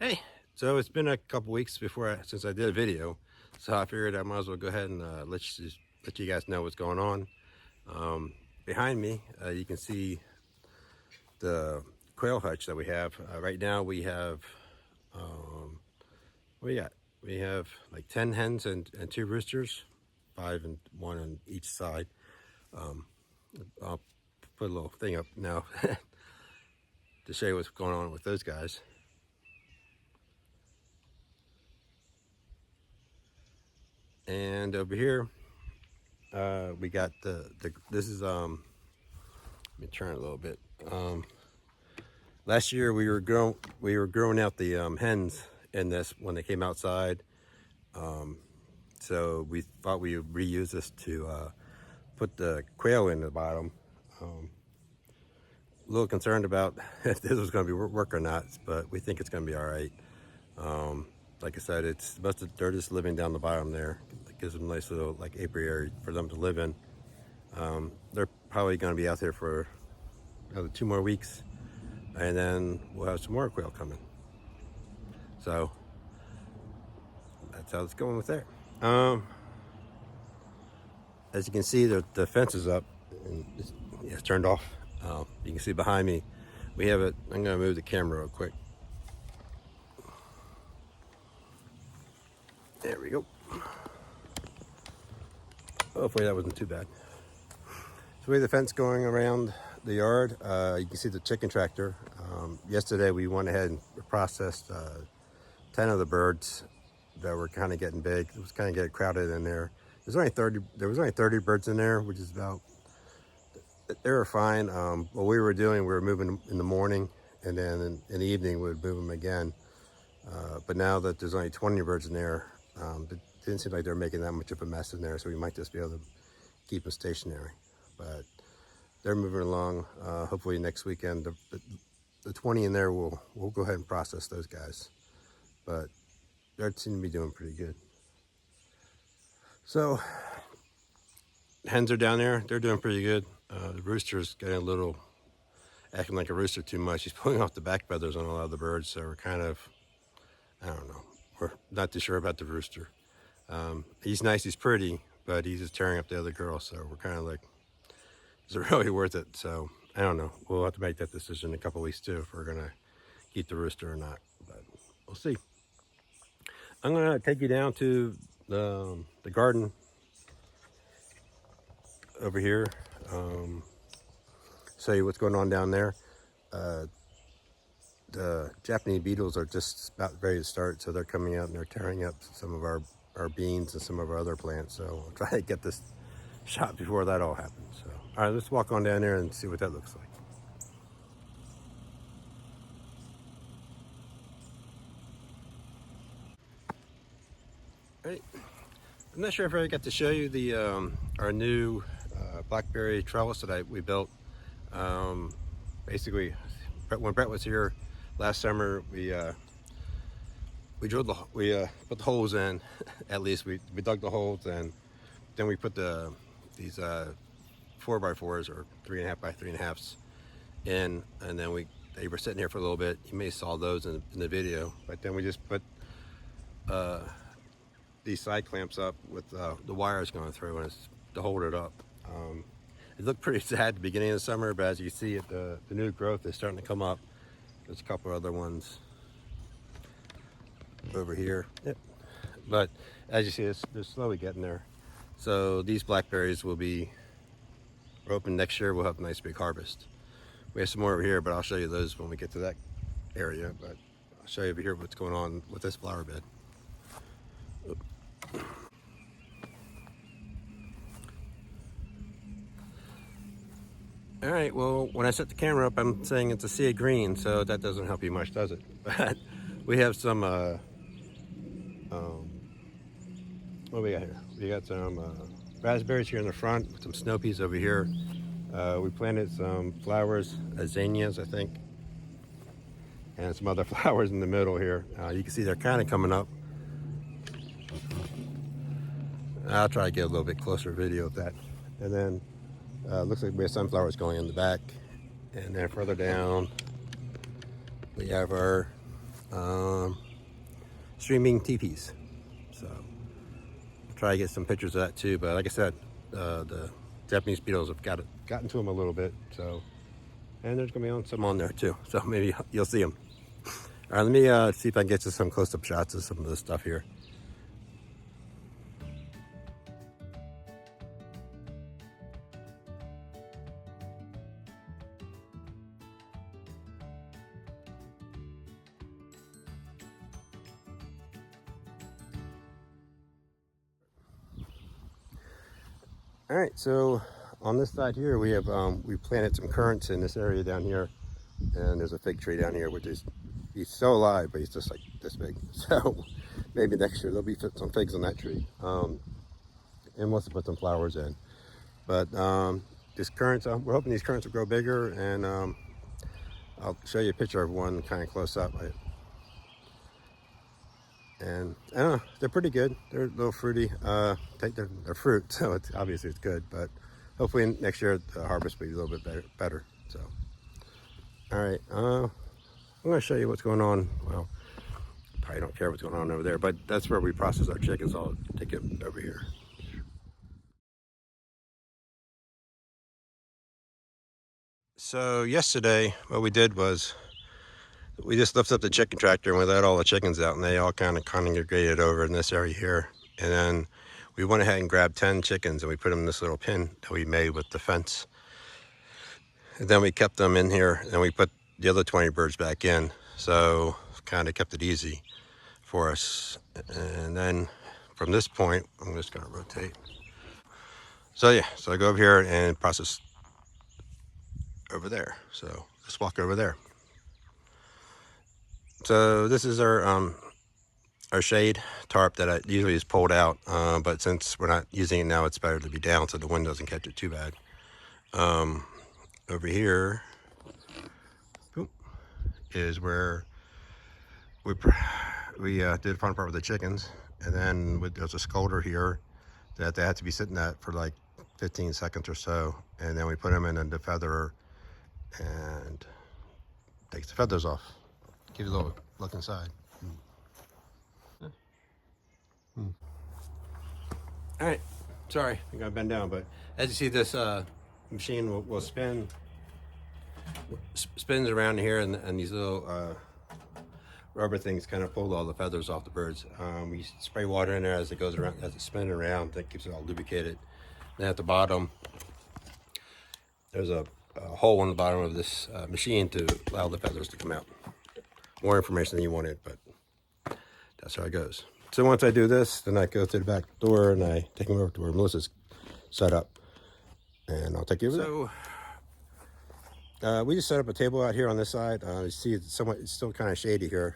Hey, so it's been a couple weeks since I did a video, so I figured I might as well go ahead and let you guys know what's going on. Behind me, you can see the quail hutch that we have. Right now, we have what do you got? We have like 10 hens and 2 roosters, 5 and 1 on each side. I'll put a little thing up now to show you what's going on with those guys. And over here, we got this is let me turn it a little bit. Last year we were growing out the hens in this when they came outside. So we thought we would reuse this to put the quail in the bottom. A little concerned about if this was going to be work or not, but we think it's going to be all right. Like I said, they're just living down the bottom there. It gives them a nice little like apiary for them to live in. They're probably going to be out there for another 2 more weeks, and then we'll have some more quail coming. So that's how it's going with there. As you can see, the fence is up and it's turned off. You can see behind me, we have it. I'm going to move the camera real quick. There we go. Hopefully that wasn't too bad. So we have the fence going around the yard. You can see the chicken tractor. Yesterday we went ahead and processed 10 of the birds that were kind of getting big. It was kind of getting crowded in there. There was only 30 birds in there, which is about, they were fine. What we were doing, we were moving in the morning, and then in the evening we would move them again. But now that there's only 20 birds in there, it didn't seem like they're making that much of a mess in there, so we might just be able to keep them stationary. But they're moving along. Hopefully next weekend, the 20 in there, we'll go ahead and process those guys. But they seem to be doing pretty good. So hens are down there. They're doing pretty good. The rooster's getting a little, acting like a rooster too much. He's pulling off the back feathers on a lot of the birds, so we're kind of, I don't know. We're not too sure about the rooster. He's nice, he's pretty, but he's just tearing up the other girl, so we're kind of like, is it really worth it? So I don't know. We'll have to make that decision in a couple weeks too if we're gonna keep the rooster or not, but we'll see. I'm gonna take you down to the garden over here. Show you what's going on down there. The Japanese beetles are just about ready to start, so they're coming out and they're tearing up some of our beans and some of our other plants. So I'll try to get this shot before that all happens. So, all right, let's walk on down there and see what that looks like. All right. I'm not sure if I got to show you the our new blackberry trellis that we built. Basically, when Brett was here last summer, we put the holes in. At least we dug the holes, and then we put these 4x4s or 3.5 by 3.5s in, and then they were sitting here for a little bit. You may have saw those in the video, but then we just put these side clamps up with the wires going through, and it's to hold it up. It looked pretty sad at the beginning of the summer, but as you see it, the new growth is starting to come up. There's a couple other ones over here. Yep. But as you see, they're slowly getting there. So these blackberries will be open next year. We'll have a nice big harvest. We have some more over here, but I'll show you those when we get to that area. But I'll show you over here what's going on with this flower bed. All right, well, when I set the camera up, I'm saying it's a sea of green, so that doesn't help you much, does it? But we have some, what do we got here? We got some raspberries here in the front, with some snow peas over here. We planted some flowers, zinnias, I think, and some other flowers in the middle here. You can see they're kind of coming up. I'll try to get a little bit closer video of that. And then looks like we have sunflowers going in the back. And then further down, we have our um, streaming teepees. So try to get some pictures of that too. But like I said, the Japanese beetles have gotten to them a little bit. So, and there's gonna be some on there too. So maybe you'll see them. All right, let me see if I can get you some close-up shots of some of this stuff here. All right, so on this side here, we have we planted some currants in this area down here, and there's a fig tree down here, which is he's still alive, but he's just like this big. So maybe next year there'll be some figs on that tree, and wants to put some flowers in. But this currants, we're hoping these currants will grow bigger, and I'll show you a picture of one kind of close up. And I don't know, they're pretty good. They're a little fruity. They're fruit, so it's obviously it's good. But hopefully next year the harvest will be a little bit better. So, all right, I'm going to show you what's going on. Well, probably don't care what's going on over there, but that's where we process our chickens. I'll take it over here. So yesterday, what we did was we just lifted up the chicken tractor and we let all the chickens out, and they all kind of congregated over in this area here. And then we went ahead and grabbed 10 chickens and we put them in this little pen that we made with the fence. And then we kept them in here and we put the other 20 birds back in. So kind of kept it easy for us. And then from this point, I'm just going to rotate. So yeah, so I go over here and process over there. So just walk over there. So this is our shade tarp that I usually is pulled out, but since we're not using it now, it's better to be down so the wind doesn't catch it too bad. Over here is where we did the front part with the chickens, and then there's a scolder here that they have to be sitting at for like 15 seconds or so, and then we put them in a defeatherer and takes the feathers off. Give you a little look inside. All right, sorry, I got to bend down, but as you see, this machine will spins around here, and these little rubber things kind of pull all the feathers off the birds. We spray water in there as it goes around, as it's spinning around. That keeps it all lubricated. Then at the bottom, there's a hole in the bottom of this machine to allow the feathers to come out. More information than you wanted, but that's how it goes. So once I do this, then I go to the back door and I take them over to where Melissa's set up, and I'll take you over there. We just set up a table out here on this side. You see, it's still kind of shady here.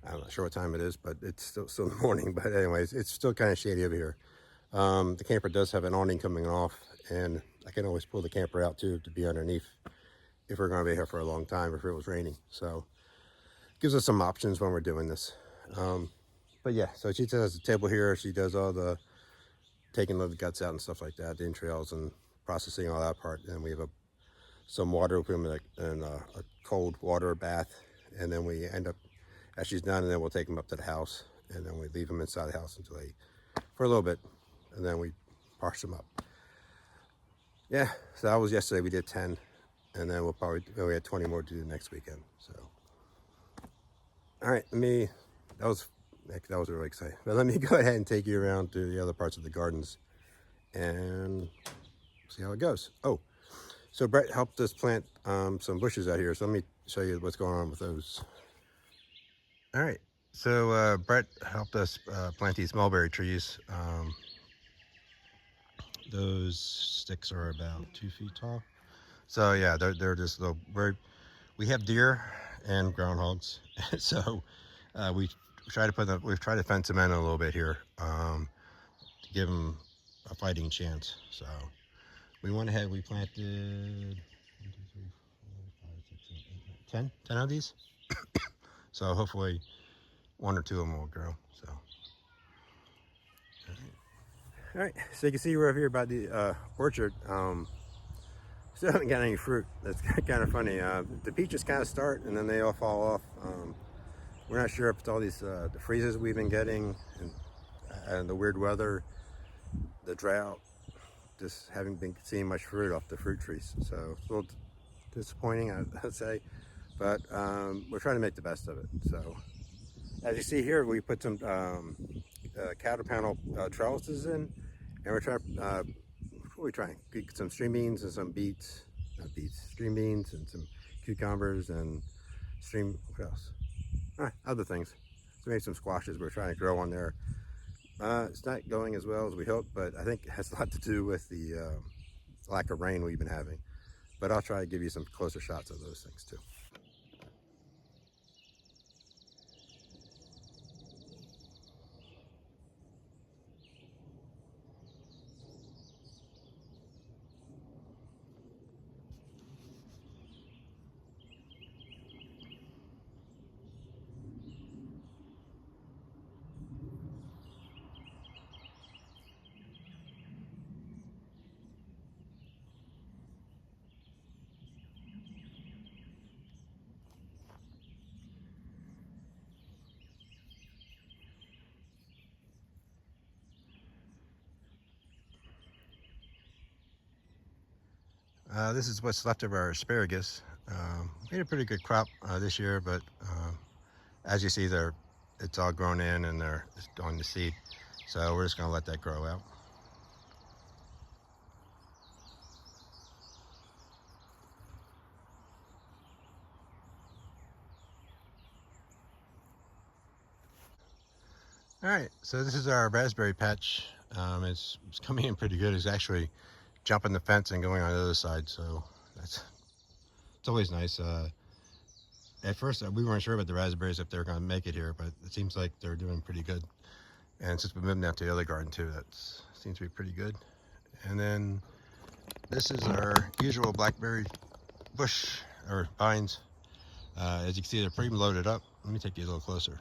I'm not sure what time it is, but it's still in the morning. But anyways, it's still kind of shady over here. The camper does have an awning coming off, and I can always pull the camper out too to be underneath if we're going to be here for a long time, if it was raining. So it gives us some options when we're doing this. But yeah, so she has a table here. She does all the taking the guts out and stuff like that, the entrails and processing all that part. And we have some water. We put them in a cold water bath, and then we end up, as she's done, and then we'll take them up to the house, and then we leave them inside the house until for a little bit, and then we parse them up. Yeah, so that was yesterday. We did 10, and then we had 20 more to do next weekend. So, all right, that was really exciting. But let me go ahead and take you around to the other parts of the gardens and see how it goes. Oh, so Brett helped us plant some bushes out here. So let me show you what's going on with those. All right, so Brett helped us plant these mulberry trees. Those sticks are about 2 feet tall. So yeah, they're just little. We have deer and groundhogs, so we've tried to fence them in a little bit here to give them a fighting chance. So we went ahead. We planted 1, 2, 3, 4, 5, 6, 7, 8, 10 of these. So hopefully 1 or 2 of them will grow. So. All right, so you can see we're over here by the orchard. Still haven't got any fruit. That's kind of funny. The peaches kind of start and then they all fall off. We're not sure if it's all these the freezes we've been getting and the weird weather, the drought. Just haven't been seeing much fruit off the fruit trees. So it's a little disappointing, I'd say. But we're trying to make the best of it. So as you see here, we put some counter panel trellises in, and we're trying. What are we trying? Get some string beans and some beets, not beets, string beans and some cucumbers and what else? Other things. So maybe some squashes we're trying to grow on there. It's not going as well as we hoped, but I think it has a lot to do with the lack of rain we've been having. But I'll try to give you some closer shots of those things too. This is what's left of our asparagus. We had a pretty good crop this year, but as you see, it's all grown in and it's on the seed. So we're just going to let that grow out. All right, so this is our raspberry patch. It's coming in pretty good. It's actually jumping the fence and going on the other side, so it's always nice. At first, we weren't sure about the raspberries if they were going to make it here, but it seems like they're doing pretty good. And since we moved down to the other garden too, that seems to be pretty good. And then this is our usual blackberry bush or vines. As you can see, they're pretty loaded up. Let me take you a little closer.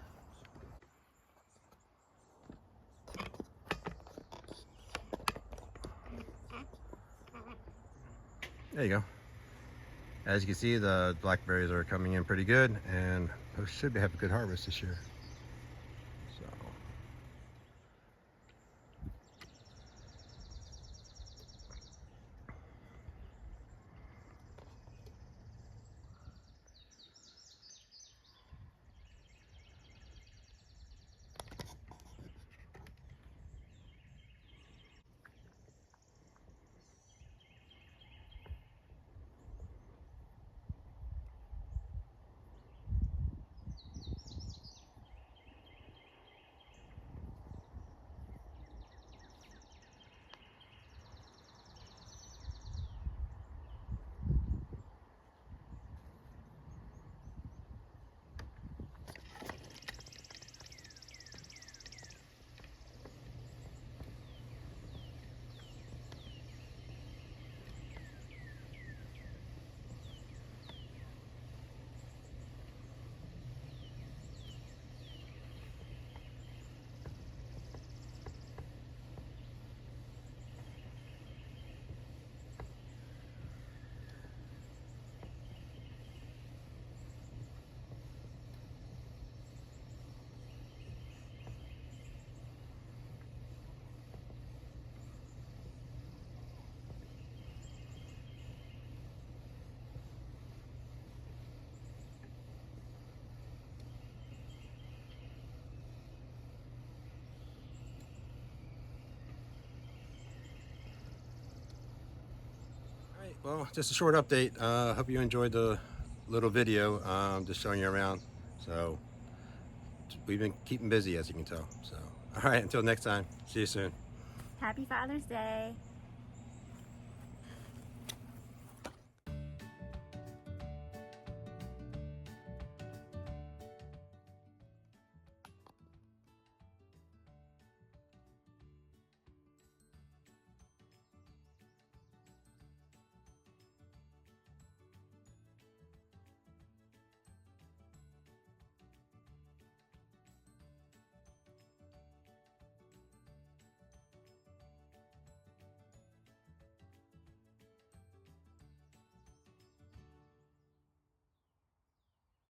There you go. As you can see, the blackberries are coming in pretty good, and we should have a good harvest this year. So. Well, just a short update. Hope you enjoyed the little video, just showing you around. So we've been keeping busy, as you can tell. So, all right, until next time. See you soon. Happy Father's Day.